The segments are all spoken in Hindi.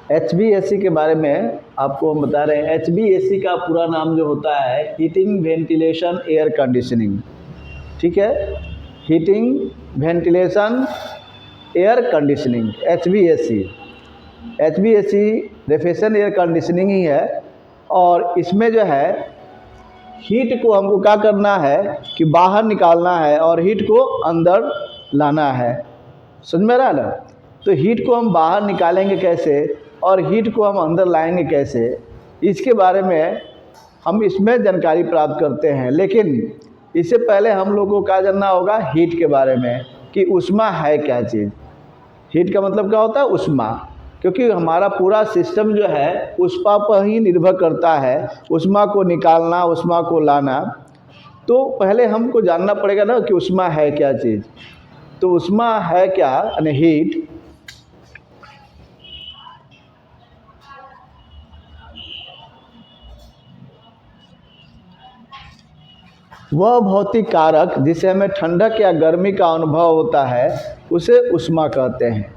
HVAC के बारे में आपको हम बता रहे हैं। HVAC का पूरा नाम जो होता है हीटिंग वेंटिलेशन एयर कंडीशनिंग, ठीक है, heating ventilation air conditioning HVAC। HVAC refrigeration air conditioning ही है, और इसमें जो है हीट को हमको क्या करना है कि बाहर निकालना है और हीट को अंदर लाना है। समझ में रहा ना? तो हीट को हम बाहर निकालेंगे कैसे और हीट को हम अंदर लाएंगे कैसे, इसके बारे में हम इसमें जानकारी प्राप्त करते हैं। लेकिन इससे पहले हम लोगों को क्या जानना होगा हीट के बारे में, कि ऊष्मा है क्या चीज़। हीट का मतलब क्या होता है ऊष्मा, क्योंकि हमारा पूरा सिस्टम जो है ऊष्मा पर ही निर्भर करता है, ऊष्मा को निकालना, ऊष्मा को लाना। तो पहले हमको जानना पड़ेगा ना कि ऊष्मा है क्या चीज़। तो ऊष्मा है क्या, यानी हीट, वह भौतिक कारक जिसे हमें ठंडक या गर्मी का अनुभव होता है उसे ऊष्मा कहते हैं।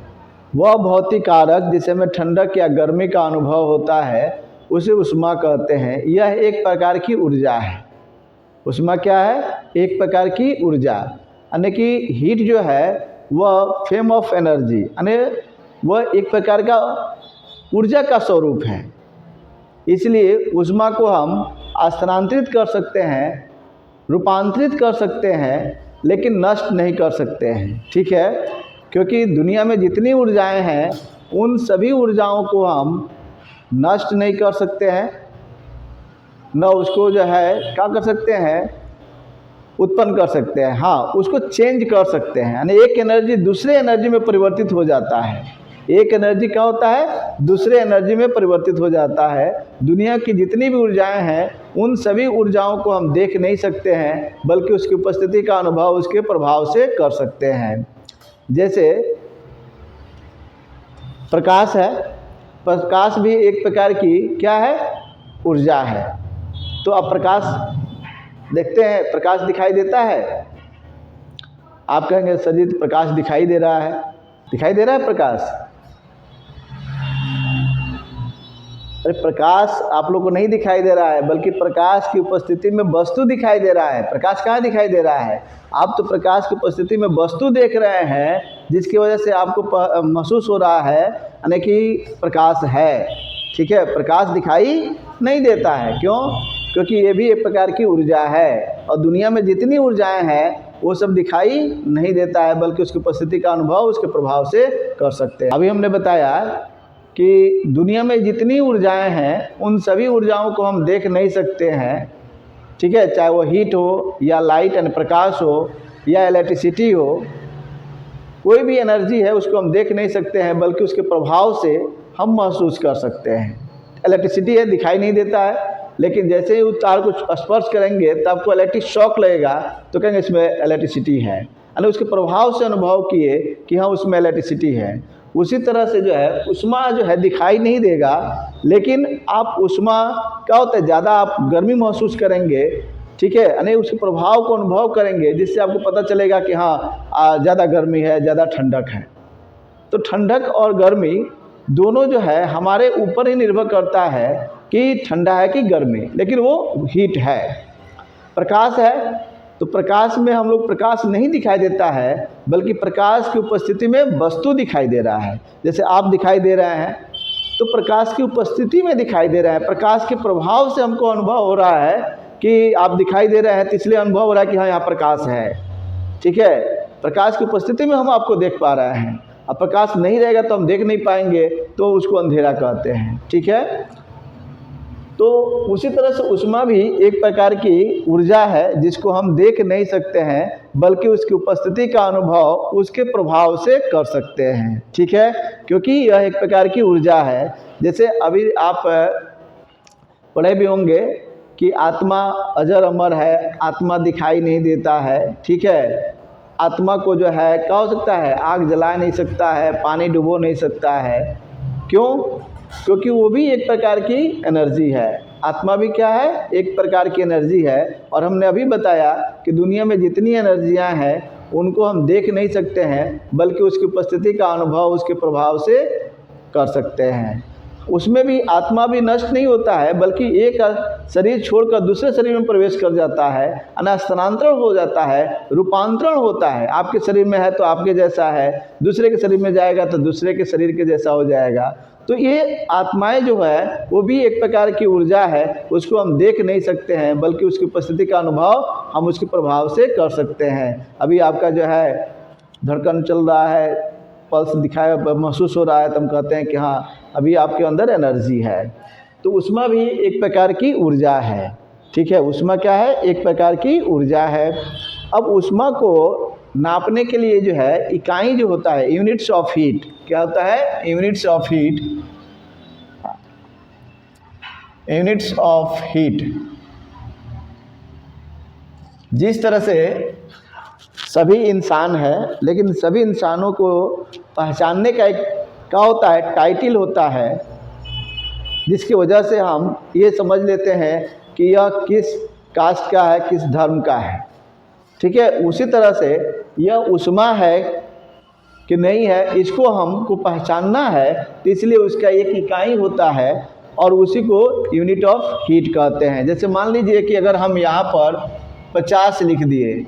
वह भौतिक कारक जिसे हमें ठंडक या गर्मी का अनुभव होता है उसे ऊष्मा कहते हैं। यह एक प्रकार की ऊर्जा है। ऊष्मा क्या है? एक प्रकार की ऊर्जा, यानी कि हीट जो है वह फॉर्म ऑफ एनर्जी, यानी वह एक प्रकार का ऊर्जा का स्वरूप है। इसलिए ऊष्मा को हम स्थानांतरित कर सकते हैं, रूपांतरित कर सकते हैं, लेकिन नष्ट नहीं कर सकते हैं, ठीक है। क्योंकि दुनिया में जितनी ऊर्जाएं हैं उन सभी ऊर्जाओं को हम नष्ट नहीं कर सकते हैं, न उसको जो है क्या कर सकते हैं उत्पन्न कर सकते हैं। हाँ, उसको चेंज कर सकते हैं, यानी एक एनर्जी दूसरे एनर्जी में परिवर्तित हो जाता है। एक एनर्जी क्या होता है दूसरे एनर्जी में परिवर्तित हो जाता है। दुनिया की जितनी भी ऊर्जाएं हैं उन सभी ऊर्जाओं को हम देख नहीं सकते हैं, बल्कि उसकी उपस्थिति का अनुभव उसके प्रभाव से कर सकते हैं। जैसे प्रकाश है, प्रकाश भी एक प्रकार की क्या है ऊर्जा है। तो अब प्रकाश देखते हैं, प्रकाश दिखाई देता है। आप कहेंगे सजीत प्रकाश दिखाई दे रहा है, दिखाई दे रहा है प्रकाश। अरे प्रकाश आप लोग को नहीं दिखाई दे रहा है, बल्कि प्रकाश की उपस्थिति में वस्तु दिखाई दे रहा है। प्रकाश कहाँ दिखाई दे रहा है? आप तो प्रकाश की उपस्थिति में वस्तु देख रहे हैं, जिसकी वजह से आपको महसूस हो रहा है यानी कि प्रकाश है, ठीक है। प्रकाश दिखाई नहीं देता है, क्यों? क्योंकि ये भी एक प्रकार की ऊर्जा है, और दुनिया में जितनी ऊर्जाएं हैं वो सब दिखाई नहीं देता है, बल्कि उसकी उपस्थिति का अनुभव उसके प्रभाव से कर सकते हैं। अभी हमने बताया कि दुनिया में जितनी ऊर्जाएं हैं उन सभी ऊर्जाओं को हम देख नहीं सकते हैं, ठीक है। चाहे वो हीट हो या लाइट यानी प्रकाश हो या इलेक्ट्रिसिटी हो, कोई भी एनर्जी है उसको हम देख नहीं सकते हैं, बल्कि उसके प्रभाव से हम महसूस कर सकते हैं। इलेक्ट्रिसिटी है दिखाई नहीं देता है, लेकिन जैसे ही उस तार को स्पर्श करेंगे तो आपको इलेक्ट्रिक शॉक लगेगा, तो कहेंगे इसमें इलेक्ट्रिसिटी है, यानी उसके प्रभाव से अनुभव किए कि हाँ उसमें इलेक्ट्रिसिटी है। उसी तरह से जो है ऊष्मा जो है दिखाई नहीं देगा, लेकिन आप ऊष्मा क्या होता है ज़्यादा आप गर्मी महसूस करेंगे, ठीक है, यानी उसके प्रभाव को अनुभव करेंगे, जिससे आपको पता चलेगा कि हाँ ज़्यादा गर्मी है, ज़्यादा ठंडक है। तो ठंडक और गर्मी दोनों जो है हमारे ऊपर ही निर्भर करता है कि ठंडा है कि गर्मी, लेकिन वो हीट है। प्रकाश है तो प्रकाश में हम लोग प्रकाश नहीं दिखाई देता है, बल्कि प्रकाश की उपस्थिति में वस्तु दिखाई दे रहा है। जैसे आप दिखाई दे रहे हैं तो प्रकाश की उपस्थिति में दिखाई दे रहा है, प्रकाश के प्रभाव से हमको अनुभव हो रहा है कि आप दिखाई दे रहे हैं, तो इसलिए अनुभव हो रहा है कि हाँ यहाँ प्रकाश है, ठीक है। प्रकाश की उपस्थिति में हम आपको देख पा रहे हैं। अब प्रकाश नहीं रहेगा तो हम देख नहीं पाएंगे, तो उसको अंधेरा कहते हैं, ठीक है। तो उसी तरह से ऊष्मा भी एक प्रकार की ऊर्जा है जिसको हम देख नहीं सकते हैं, बल्कि उसकी उपस्थिति का अनुभव उसके प्रभाव से कर सकते हैं, ठीक है, क्योंकि यह एक प्रकार की ऊर्जा है। जैसे अभी आप पढ़े भी होंगे कि आत्मा अजर अमर है, आत्मा दिखाई नहीं देता है, ठीक है। आत्मा को जो है क्या हो सकता है आग जला नहीं सकता है, पानी डुबो नहीं सकता है, क्यों? क्योंकि वो भी एक प्रकार की एनर्जी है। आत्मा भी क्या है एक प्रकार की एनर्जी है। और हमने अभी बताया कि दुनिया में जितनी एनर्जियां हैं उनको हम देख नहीं सकते हैं, बल्कि उसकी उपस्थिति का अनुभव उसके प्रभाव से कर सकते हैं। उसमें भी आत्मा भी नष्ट नहीं होता है, बल्कि एक शरीर छोड़कर दूसरे शरीर में प्रवेश कर जाता है, स्थानांतरण हो जाता है, रूपांतरण होता है। आपके शरीर में है तो आपके जैसा है, दूसरे के शरीर में जाएगा तो दूसरे के शरीर के जैसा हो जाएगा। तो ये आत्माएं जो है वो भी एक प्रकार की ऊर्जा है, उसको हम देख नहीं सकते हैं, बल्कि उसकी उपस्थिति का अनुभव हम उसके प्रभाव से कर सकते हैं। अभी आपका जो है धड़कन चल रहा है, पल्स दिखाया महसूस हो रहा है, तो हम कहते हैं कि हाँ अभी आपके अंदर एनर्जी है। तो ऊष्मा भी एक प्रकार की ऊर्जा है, ठीक है। ऊष्मा क्या है? एक प्रकार की ऊर्जा है। अब ऊष्मा को नापने के लिए जो है इकाई जो होता है, यूनिट्स ऑफ हीट, क्या होता है? Units of heat, units of heat. जिस तरह से सभी इंसान है, लेकिन सभी इंसानों को पहचानने का एक क्या होता है? टाइटल होता है, जिसकी वजह से हम ये समझ लेते हैं कि यह किस कास्ट का है, किस धर्म का है, ठीक है। उसी तरह से यह ऊष्मा है कि नहीं है, इसको हमको पहचानना है, तो इसलिए उसका एक इकाई होता है और उसी को यूनिट ऑफ हीट कहते हैं। जैसे मान लीजिए कि अगर हम यहाँ पर 50 लिख दिए,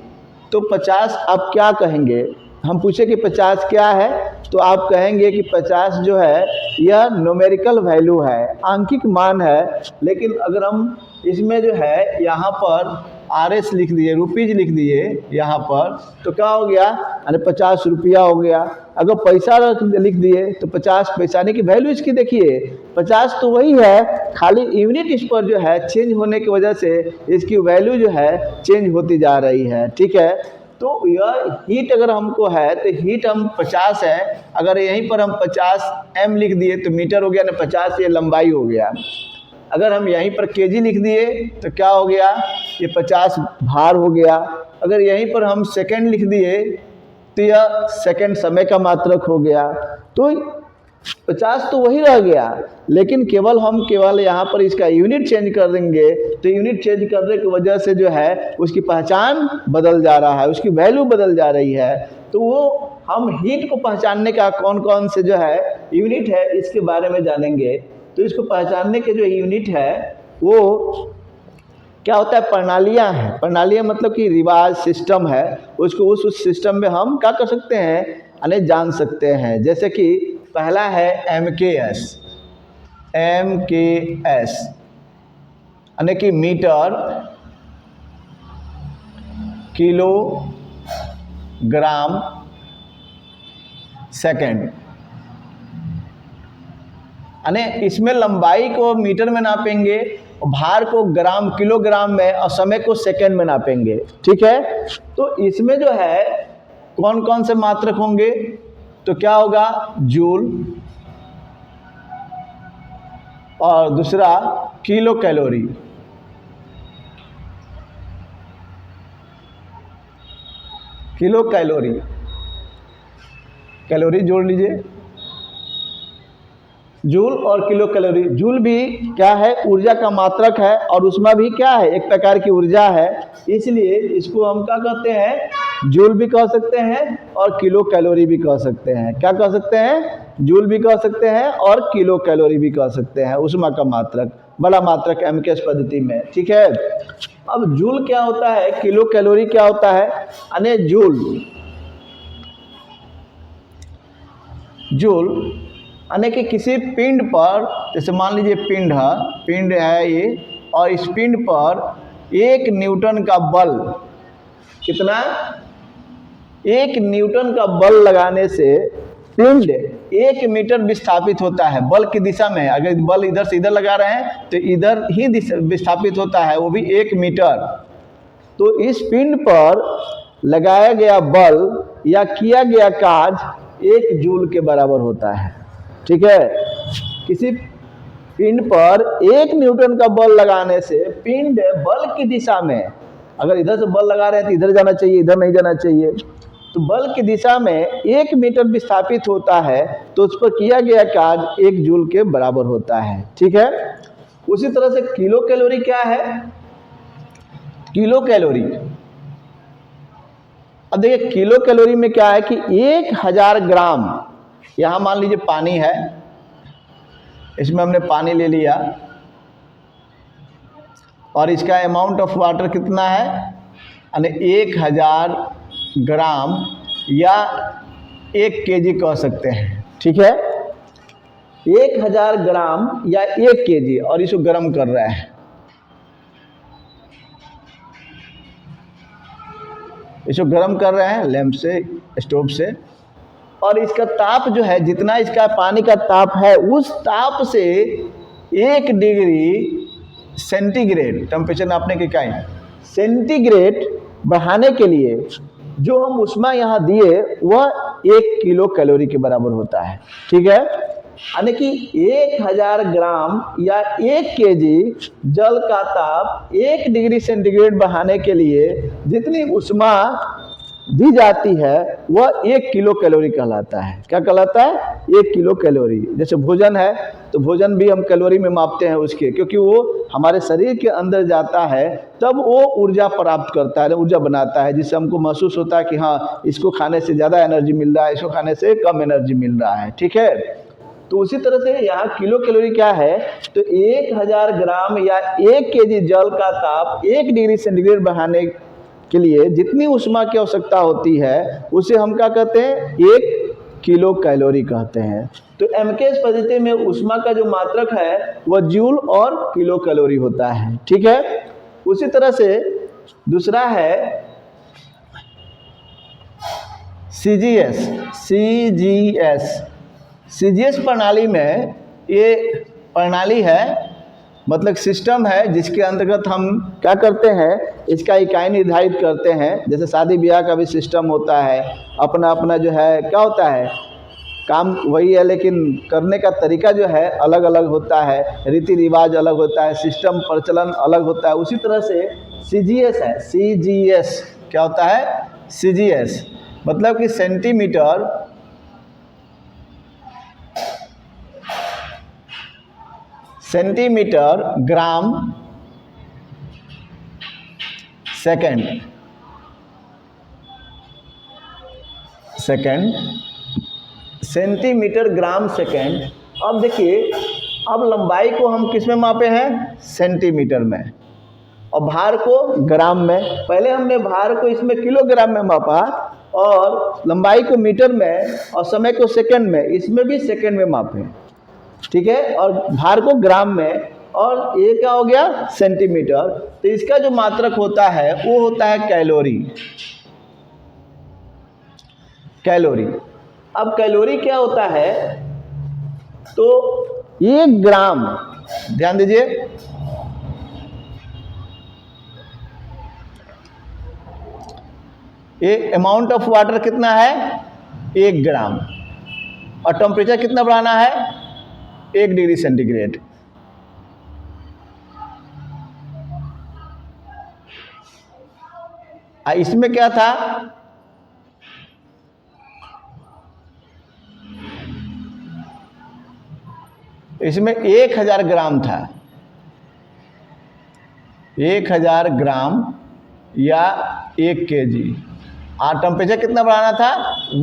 तो 50 आप क्या कहेंगे? हम पूछे कि 50 क्या है, तो आप कहेंगे कि 50 जो है यह न्यूमेरिकल वैल्यू है, आंकिक मान है। लेकिन अगर हम इसमें जो है यहाँ पर RS लिख दिए, रुपीज़ लिख दिए यहाँ पर, तो क्या हो गया? अरे 50 रुपया हो गया। अगर पैसा लिख दिए तो 50 पैसा, नहीं कि वैल्यू इसकी देखिए 50 तो वही है, खाली यूनिट इस पर जो है चेंज होने की वजह से इसकी वैल्यू जो है चेंज होती जा रही है, ठीक है। तो यह हीट अगर हमको है तो हीट हम 50 है, अगर यहीं पर हम 50 m लिख दिए तो मीटर हो गया ना, 50 ये लंबाई हो गया। अगर हम यहीं पर kg लिख दिए तो क्या हो गया? ये 50 भार हो गया। अगर यहीं पर हम सेकंड लिख दिए तो यह सेकंड समय का मात्रक हो गया। तो 50 तो वही रह गया, लेकिन केवल यहाँ पर इसका यूनिट चेंज कर देंगे, तो यूनिट चेंज करने की वजह से जो है उसकी पहचान बदल जा रहा है, उसकी वैल्यू बदल जा रही है। तो वो हम हीट को पहचानने का कौन कौन से जो है यूनिट है इसके बारे में जानेंगे। तो इसको पहचानने के जो यूनिट है वो क्या होता है? प्रणालियाँ हैं। प्रणालियाँ मतलब कि रिवाज सिस्टम है, उसको उस सिस्टम में हम क्या कर सकते हैं? यानी जान सकते हैं। जैसे कि पहला है MKS, यानी कि मीटर, किलो, ग्राम, सेकंड। यानी इसमें लंबाई को मीटर में नापेंगे, भार को ग्राम किलोग्राम में, और समय को सेकंड में नापेंगे, ठीक है। तो इसमें जो है कौन कौन से मात्रक होंगे? तो क्या होगा? जूल, और दूसरा kilo calorie, kilo calorie, calorie जोड़ लीजिए, जूल और किलो कैलोरी। जूल भी क्या है? ऊर्जा का मात्रक है, और उसमें भी क्या है? एक प्रकार की ऊर्जा है, इसलिए इसको हम क्या कहते हैं? जूल भी कह सकते हैं और किलो कैलोरी भी कह सकते हैं। क्या कह सकते हैं? जूल भी कह सकते हैं और किलो कैलोरी भी कह सकते हैं। ऊष्मा का मात्रक, बड़ा मात्रक MKS पद्धति में, ठीक है। अब जूल क्या होता है, किलो कैलोरी क्या होता है? यानी जूल यानी कि किसी पिंड पर, जैसे मान लीजिए पिंड है ये, और इस पिंड पर 1 न्यूटन का बल, कितना? 1 न्यूटन का बल लगाने से पिंड 1 मीटर विस्थापित होता है बल की दिशा में। अगर बल इधर से इधर लगा रहे हैं तो इधर ही विस्थापित होता है, वो भी 1 मीटर। तो इस पिंड पर लगाया गया बल या किया गया कार्य 1 जूल के बराबर होता है, ठीक है। किसी पिंड पर 1 न्यूटन का बल लगाने से पिंड बल की दिशा में, अगर इधर से बल लगा रहे हैं तो इधर जाना चाहिए, इधर नहीं जाना चाहिए, तो बल की दिशा में 1 मीटर विस्थापित होता है, तो उस पर किया गया कार्य 1 जूल के बराबर होता है, ठीक है। उसी तरह से किलो कैलोरी क्या है? किलो कैलोरी, अब देखिए किलो कैलोरी में क्या है कि 1000 ग्राम, यहाँ मान लीजिए पानी है, इसमें हमने पानी ले लिया और इसका अमाउंट ऑफ वाटर कितना है, यानी 1000 ग्राम या 1 kg कह सकते हैं, ठीक है। 1000 ग्राम या 1 kg और इसको गर्म कर रहा है। इसको गर्म कर रहे हैं लैंप से, स्टोव से, और इसका ताप जो है, जितना इसका पानी का ताप है, उस ताप से 1 डिग्री सेंटीग्रेड टेम्परेचर नापने की इकाई सेंटीग्रेड बढ़ाने के लिए जो हम ऊष्मा यहाँ दिए वह 1 किलो कैलोरी के बराबर होता है, ठीक है। यानी कि 1000 ग्राम या 1 kg जल का ताप 1 डिग्री सेंटीग्रेड बढ़ाने के लिए जितनी ऊष्मा दी जाती है वह 1 किलो कैलोरी कहलाता है। क्या कहलाता है? 1 किलो कैलोरी। जैसे भोजन है तो भोजन भी हम कैलोरी में मापते हैं उसके, क्योंकि वो हमारे शरीर के अंदर जाता है तब वो ऊर्जा प्राप्त करता है, ऊर्जा बनाता है, जिससे हमको महसूस होता है कि हाँ इसको खाने से ज़्यादा एनर्जी मिल रहा है, इसको खाने से कम एनर्जी मिल रहा है, ठीक है। तो उसी तरह से यहाँ किलो कैलोरी क्या है, तो 1000 ग्राम या 1 kg जल का ताप 1 डिग्री सेंटीग्रेड बढ़ाने के लिए जितनी ऊष्मा की आवश्यकता होती है उसे हम क्या कहते हैं, 1 किलो कैलोरी कहते हैं। तो एमकेएस पद्धति में ऊष्मा का जो मात्रक है वह जूल और किलो कैलोरी होता है, ठीक है। उसी तरह से दूसरा है सीजीएस प्रणाली में ये प्रणाली है, मतलब सिस्टम है, जिसके अंतर्गत हम क्या करते हैं, इसका इकाई निर्धारित करते हैं। जैसे शादी ब्याह का भी सिस्टम होता है, अपना अपना जो है क्या होता है, काम वही है लेकिन करने का तरीका जो है अलग अलग होता है, रीति रिवाज अलग होता है, सिस्टम प्रचलन अलग होता है। उसी तरह से सीजीएस है, सीजीएस क्या होता है, सीजीएस मतलब कि centimetre gram second centimetre gram second. अब देखिए, अब लंबाई को हम किस में मापे हैं, सेंटीमीटर में, और भार को ग्राम में। पहले हमने भार को इसमें किलोग्राम में मापा और लंबाई को मीटर में और समय को सेकंड में, इसमें भी सेकंड में मापे, ठीक है, और भार को ग्राम में, और ये क्या हो गया, सेंटीमीटर। तो इसका जो मात्रक होता है वो होता है कैलोरी। कैलोरी, अब कैलोरी क्या होता है, तो 1 ग्राम, ध्यान दीजिए, ये अमाउंट ऑफ वाटर कितना है, 1 ग्राम, और टेम्परेचर कितना बढ़ाना है, 1 डिग्री सेंटीग्रेड। इसमें क्या था, इसमें 1000 ग्राम था, 1000 ग्राम या 1 kg, और टेम्परेचर कितना बढ़ाना था,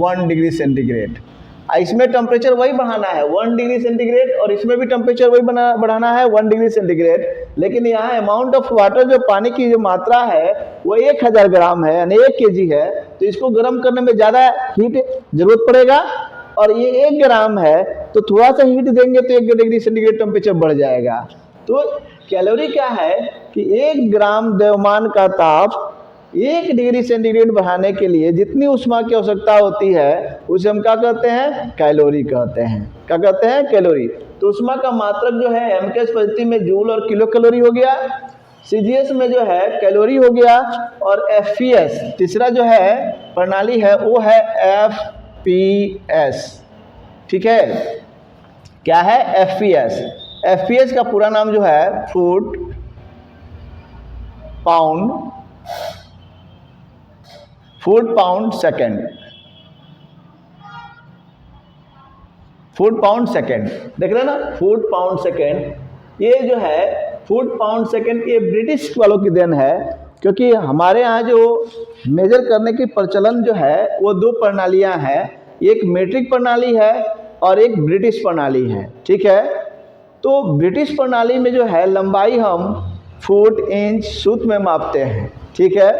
1 डिग्री सेंटीग्रेड। इसमें टेम्परेचर वही बढ़ाना है 1 डिग्री सेंटीग्रेड, और इसमें भी टेम्परेचर वही बढ़ाना है 1 डिग्री सेंटीग्रेड। लेकिन यहाँ अमाउंट ऑफ वाटर, जो पानी की जो मात्रा है वो 1000 ग्राम है, यानी 1 kg है, तो इसको गर्म करने में ज़्यादा हीट जरूरत पड़ेगा, और ये 1 ग्राम है तो थोड़ा सा हीट देंगे तो 1 डिग्री सेंटीग्रेड टेम्परेचर बढ़ जाएगा। तो कैलोरी क्या है कि 1 ग्राम द्रव्यमान का ताप 1 डिग्री सेंटीग्रेड बढ़ाने के लिए जितनी ऊष्मा की आवश्यकता होती है उसे हम क्या कहते हैं, कैलोरी कहते हैं। क्या कहते हैं, कैलोरी। तो ऊष्मा का मात्रक जो है एमकेएस पद्धति में जूल और किलो कैलोरी हो गया, सीजीएस में जो है कैलोरी हो गया, और एफपीएस तीसरा जो है प्रणाली है वो है एफपीएस, ठीक है। क्या है, एफपीएस। एफपीएस का पूरा नाम जो है foot pound second, foot pound second, देख रहे हैं ना, फुट पाउंड सेकेंड। ये जो है फुट पाउंड सेकेंड, ये ब्रिटिश वालों की देन है, क्योंकि हमारे यहाँ जो मेजर करने की प्रचलन जो है वो 2 प्रणालियाँ हैं, एक मीट्रिक प्रणाली है और एक ब्रिटिश प्रणाली है, ठीक है। तो ब्रिटिश प्रणाली में जो है लंबाई हम फुट, इंच, सूत में मापते हैं, ठीक है।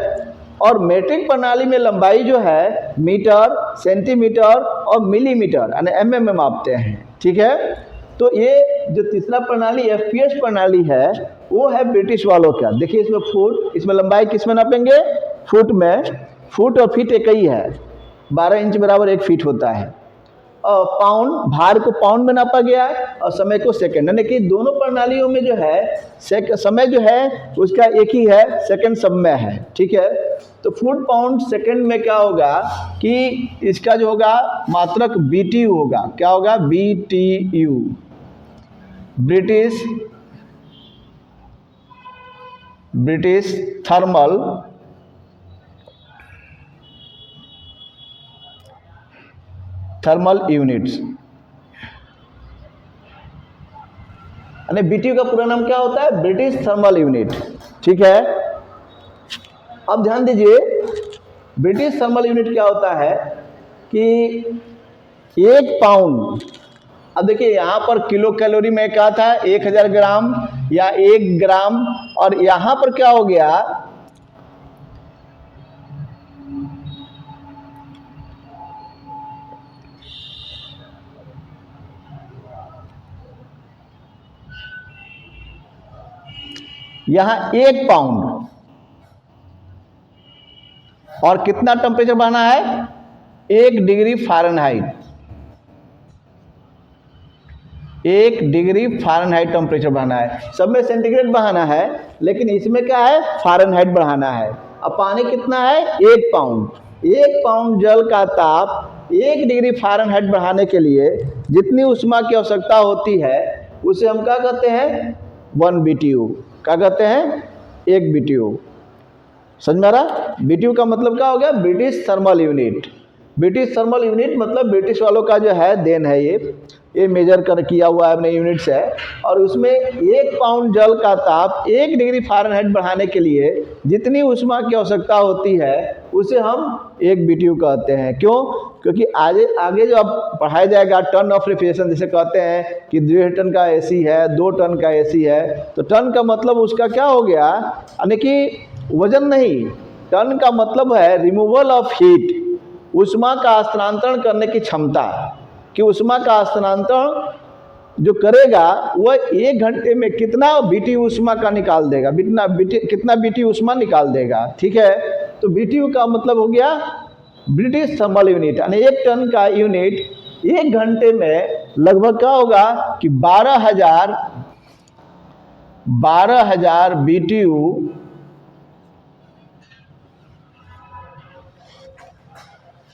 और मीट्रिक प्रणाली में लंबाई जो है मीटर, सेंटीमीटर और मिलीमीटर यानी mm में मापते हैं, ठीक है। तो ये जो तीसरा प्रणाली FPS प्रणाली है वो है ब्रिटिश वालों का। देखिए इसमें फुट, इसमें लंबाई किस में नापेंगे? फुट में। फुट और फीट एक ही है, 12 इंच बराबर 1 फीट होता है। और पाउंड, भार को पाउंड में नापा गया है और समय को सेकंड, यानी कि दोनों प्रणालियों में जो है समय जो है उसका एक ही है, सेकंड सब में है, ठीक है। तो फुट पाउंड सेकंड में क्या होगा कि इसका जो होगा मात्रक BTU होगा। क्या होगा? BTU, ब्रिटिश थर्मल यूनिट्स, यानी BTU का पूरा नाम क्या होता है? ब्रिटिश थर्मल यूनिट, ठीक है। अब ध्यान दीजिए ब्रिटिश थर्मल यूनिट क्या होता है कि 1 पाउंड, अब देखिए यहाँ पर किलो कैलोरी में क्या था? 1000 ग्राम या 1 ग्राम, और यहाँ पर क्या हो गया? यहाँ 1 पाउंड और कितना टेम्परेचर बढ़ाना है? 1 degree Fahrenheit, 1 degree Fahrenheit temperature बढ़ाना है। सब में सेंटीग्रेड बढ़ाना है, लेकिन इसमें क्या है? फ़ारेनहाइट बढ़ाना है। अब पानी कितना है? 1 पाउंड। 1 पाउंड जल का ताप 1 डिग्री फ़ारेनहाइट बढ़ाने के लिए जितनी ऊष्मा की आवश्यकता होती है उसे हम क्या कहते हैं? 1 BTU। क्या कहते हैं? 1 BTU। समझ में आ रहा? BTU का मतलब क्या हो गया? British thermal unit. British thermal unit मतलब ब्रिटिश वालों का जो है देन है, ये मेजर कर किया हुआ है अपने यूनिट्स है। और उसमें 1 पाउंड जल का ताप 1 डिग्री फ़ारेनहाइट बढ़ाने के लिए जितनी ऊष्मा की आवश्यकता होती है उसे हम 1 BTU कहते हैं। क्यों? क्योंकि आगे जो अब पढ़ाया जाएगा टन ऑफ रेफ्रिजरेशन, जैसे कहते हैं कि 1.5 टन का AC है, 2 टन का AC है, तो टन का मतलब उसका क्या हो गया? यानी कि वजन नहीं, टन का मतलब है रिमूवल ऑफ हीट, ऊष्मा का स्थानांतरण करने की क्षमता, कि ऊष्मा का स्थानांतरण जो करेगा वह 1 घंटे में कितना BTU ऊष्मा का निकाल देगा, कितना BTU ऊष्मा निकाल देगा, ठीक है। तो BTU का मतलब हो गया ब्रिटिश थर्मल यूनिट, यानी 1 टन का यूनिट 1 घंटे में लगभग क्या होगा कि 12,000 BTU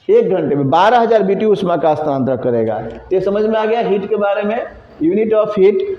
1 घंटे में 12,000 BTU ऊष्मा का स्थानांतरण करेगा। ये समझ में आ गया हीट के बारे में, यूनिट ऑफ हीट।